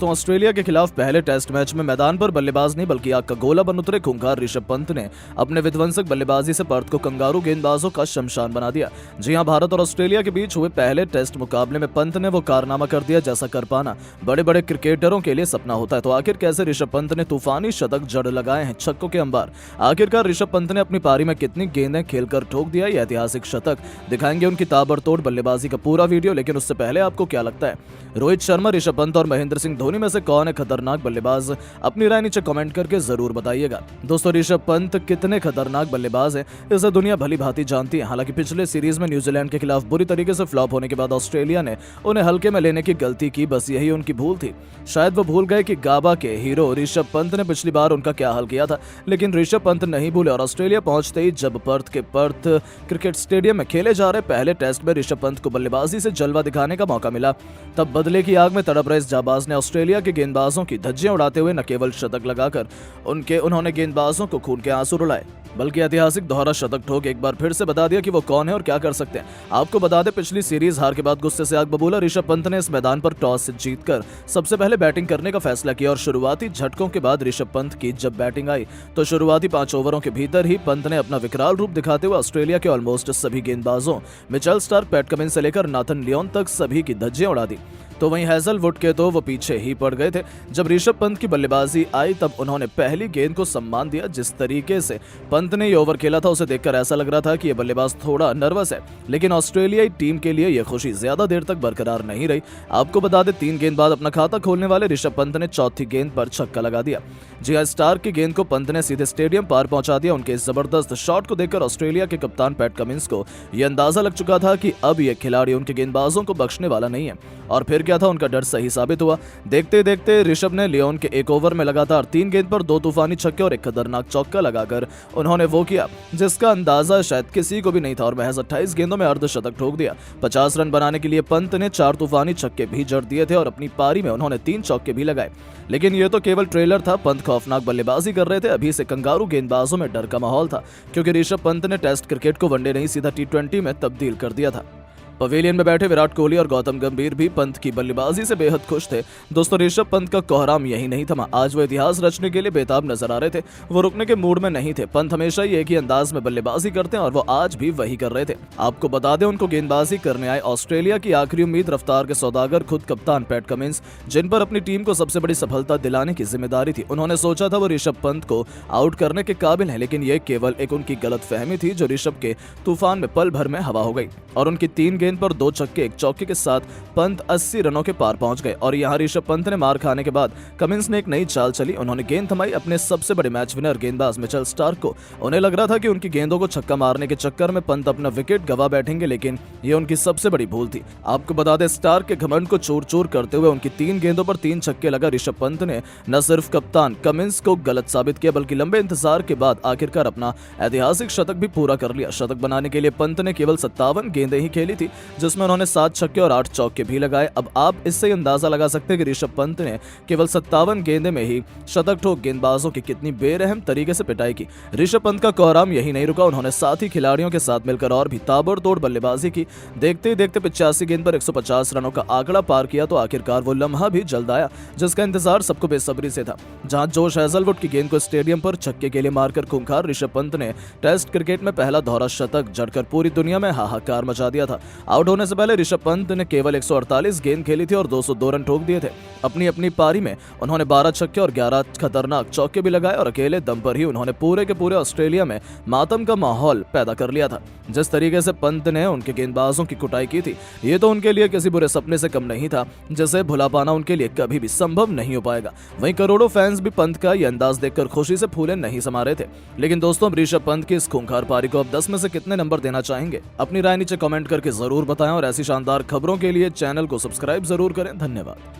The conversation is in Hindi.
दोस्तों, ऑस्ट्रेलिया के खिलाफ पहले टेस्ट मैच में मैदान पर बल्लेबाज नहीं बल्कि आग का गोला बन उतरे खूंखार ऋषभ पंत ने अपने विध्वंसक बल्लेबाजी से पर्थ को कंगारू गेंदबाजों का शमशान बना दिया। जी हां, भारत और ऑस्ट्रेलिया के बीच हुए पहले टेस्ट मुकाबले में पंत ने वो कारनामा कर दिया जैसा कर पाना बड़े बड़े क्रिकेटरों के लिए सपना होता है। तो आखिर कैसे ऋषभ पंत ने तूफानी शतक जड़ लगाए हैं छक्कों के अंबार। आखिरकार ऋषभ पंत ने अपनी पारी में कितनी गेंदें खेलकर ठोक दिया ये ऐतिहासिक शतक। दिखाएंगे उनकी ताबड़तोड़ बल्लेबाजी का पूरा वीडियो, लेकिन उससे पहले आपको क्या लगता है, रोहित शर्मा, ऋषभ पंत और महेंद्र सिंह धोनी में से कौन है खतरनाक बल्लेबाज? अपनी राय नीचे कमेंट करके जरूर बताइएगा। दोस्तों, ऋषभ पंत कितने खतरनाक बल्लेबाज हैं इसे दुनिया भली भांति जानती है। हालांकि पिछले सीरीज में न्यूजीलैंड के खिलाफ बुरी तरीके से फ्लॉप होने के बाद ऑस्ट्रेलिया ने उन्हें हल्के में लेने की गलती की, बस यही उनकी भूल थी। शायद वो भूल गए कि गाबा के हीरो ऋषभ पंत ने पिछली बार उनका क्या हाल किया था, लेकिन ऋषभ पंत नहीं भूले और ऑस्ट्रेलिया पहुंचते ही जब पर्थ क्रिकेट स्टेडियम में खेले जा रहे पहले टेस्ट में ऋषभ पंत को बल्लेबाजी से जलवा दिखाने का मौका मिला, तब बदले की आग में तड़प रहे इस जाबाज ने ऑस्ट्रेलिया के गेंदबाजों की धज्जियां उड़ाते हुए न केवल शतक लगाकर उन्होंने गेंदबाजों को खून के आंसू रुलाए, बल्कि ऐतिहासिक दोहरा शतक ठोक एक बार फिर से बता दिया कि वो कौन है और क्या कर सकते हैं। आपको बता दें, पिछली सीरीज हार के बाद गुस्से से आग बबूला ऋषभ पंत ने इस मैदान पर टॉस जीतकर सबसे पहले बैटिंग करने का फैसला किया और शुरुआती झटकों के बाद ऋषभ पंत की जब बैटिंग आई तो शुरुआती 5 ओवरों के भीतर ही पंत ने अपना विकराल रूप दिखाते हुए ऑस्ट्रेलिया के ऑलमोस्ट सभी गेंदबाजों मिचेल स्टार्क, पैट कमिंस से लेकर नाथन लियोन तक सभी की धज्जियां उड़ा दी। तो वहीं हैजलवुड के तो वो पीछे ही पड़ गए थे। जब ऋषभ पंत की बल्लेबाजी आई तब उन्होंने पहली गेंद को सम्मान दिया। जिस तरीके से पंत ने ये ओवर खेला था उसे देखकर ऐसा लग रहा था कि ये बल्लेबाज थोड़ा नर्वस है, लेकिन ऑस्ट्रेलियाई टीम के लिए यह खुशी ज्यादा देर तक बरकरार नहीं रही। आपको बता दें, 3 गेंद बाद अपना खाता खोलने वाले ऋषभ पंत ने चौथी गेंद पर छक्का लगा दिया। जी हां, स्टार्क की गेंद को पंत ने सीधे स्टेडियम पार पहुंचा दिया। उनके इस जबरदस्त शॉट को देखकर ऑस्ट्रेलिया के कप्तान पैट कमिंस को यह अंदाजा लग चुका था कि अब यह खिलाड़ी उनके गेंदबाजों को बख्शने वाला नहीं है। और फिर क्या था, उनका डर सही साबित हुआ। देखते देखते ऋषभ ने लियोन के एक ओवर में लगातार 3 गेंद पर 2 तूफानी छक्के और एक खतरनाक चौका लगाकर उन्होंने वो किया जिसका अंदाजा शायद किसी को भी नहीं था और महज 28 गेंदों में अर्धशतक ठोक दिया। 50 रन बनाने के लिए पंत ने 4 तूफानी छक्के भी जड़ दिए थे और अपनी पारी में उन्होंने 3 चौके भी लगाए। लेकिन ये तो केवल ट्रेलर था। पंत खौफनाक बल्लेबाजी कर रहे थे। अभी से कंगारू गेंदबाजों में डर का माहौल था, क्योंकि ऋषभ पंत ने टेस्ट क्रिकेट को वनडे नहीं सीधा T20 में तब्दील कर दिया था। पवेलियन में बैठे विराट कोहली और गौतम गंभीर भी पंत की बल्लेबाजी से बेहद खुश थे। दोस्तों, ऋषभ पंत का कोहराम यही नहीं थमा। आज वो इतिहास रचने के लिए बेताब नजर आ रहे थे। वो रुकने के मूड में नहीं थे। पंत हमेशा ही एक ही अंदाज में बल्लेबाजी करते हैं और वो आज भी वही कर रहे थे। आपको बता दें, उनको गेंदबाजी करने आए ऑस्ट्रेलिया की आखिरी उम्मीद रफ्तार के सौदागर खुद कप्तान पैट कमिंस, जिन पर अपनी टीम को सबसे बड़ी सफलता दिलाने की जिम्मेदारी थी। उन्होंने सोचा था वो ऋषभ पंत को आउट करने के काबिल है, लेकिन ये केवल एक उनकी गलतफहमी थी जो ऋषभ के तूफान में पल भर में हवा हो गई और उनकी 3 गेंद पर 2 छक्के एक चौके के साथ पंत 80 रनों के पार पहुंच गए। और यहां ऋषभ पंत ने मार खाने के बाद कमिंस ने एक नई चाल चली। उन्होंने गेंद थमाई अपने सबसे बड़े मैच विनर गेंदबाज मिचेल स्टार्क को। उन्हें लग रहा था कि उनकी गेंदों को छक्का मारने के चक्कर में पंत अपना विकेट गवा बैठेंगे, लेकिन ये उनकी सबसे बड़ी भूल थी। आपको बता दें, स्टार्क के घमंड को चूर चूर करते हुए उनकी 3 गेंदों पर 3 छक्के लगा ऋषभ पंत ने न सिर्फ कप्तान कमिंस को गलत साबित किया, बल्कि लंबे इंतजार के बाद आखिरकार अपना ऐतिहासिक शतक भी पूरा कर लिया। शतक बनाने के लिए पंत ने केवल 57 गेंदें ही खेली थी, जिसमें उन्होंने 7 छक्के और 8 चौके भी लगाए। अब आप इससे ही अंदाजा लगा सकते हैं कि ऋषभ पंत ने केवल 57 गेंदे में ही शतक ठोक गेंदबाजों की कितनी बेरहम तरीके से पिटाई की। ऋषभ पंत का कोहराम यही नहीं रुका। उन्होंने साथी खिलाड़ियों के साथ मिलकर और भी ताबड़तोड़ बल्लेबाजी की। देखते ही देखते 85 गेंद पर 150 रनों का आंकड़ा पार किया तो आखिरकार वो लम्हा भी जल्द आया जिसका इंतजार सबको बेसब्री से था। जहां जोश हैजलवुड की गेंद को स्टेडियम पर छक्के के लिए मारकर खूंखार ऋषभ पंत ने टेस्ट क्रिकेट में पहला दोहरा शतक जड़कर पूरी दुनिया में हाहाकार मचा दिया था। आउट होने से पहले ऋषभ पंत ने केवल 148 गेंद खेली थी और 202 रन ठोक दिए थे। अपनी पारी में उन्होंने 12 छक्के और 11 खतरनाक चौके भी लगाए और अकेले दम पर ही उन्होंने पूरे के पूरे ऑस्ट्रेलिया में मातम का माहौल पैदा कर लिया था। जिस तरीके से पंत ने उनके गेंदबाजों की कुटाई की थी, ये तो उनके लिए किसी बुरे सपने से कम नहीं था, जिसे भुला पाना उनके लिए कभी भी संभव नहीं हो पाएगा। वहीं करोड़ों फैंस भी पंत का यह अंदाज देखकर खुशी से फूले नहीं समा रहे थे। लेकिन दोस्तों, ऋषभ पंत की इस खूंखार पारी को अब 10 में से कितने नंबर देना चाहेंगे? अपनी राय नीचे कमेंट करके जरूर बताएं और ऐसी शानदार खबरों के लिए चैनल को सब्सक्राइब जरूर करें। धन्यवाद।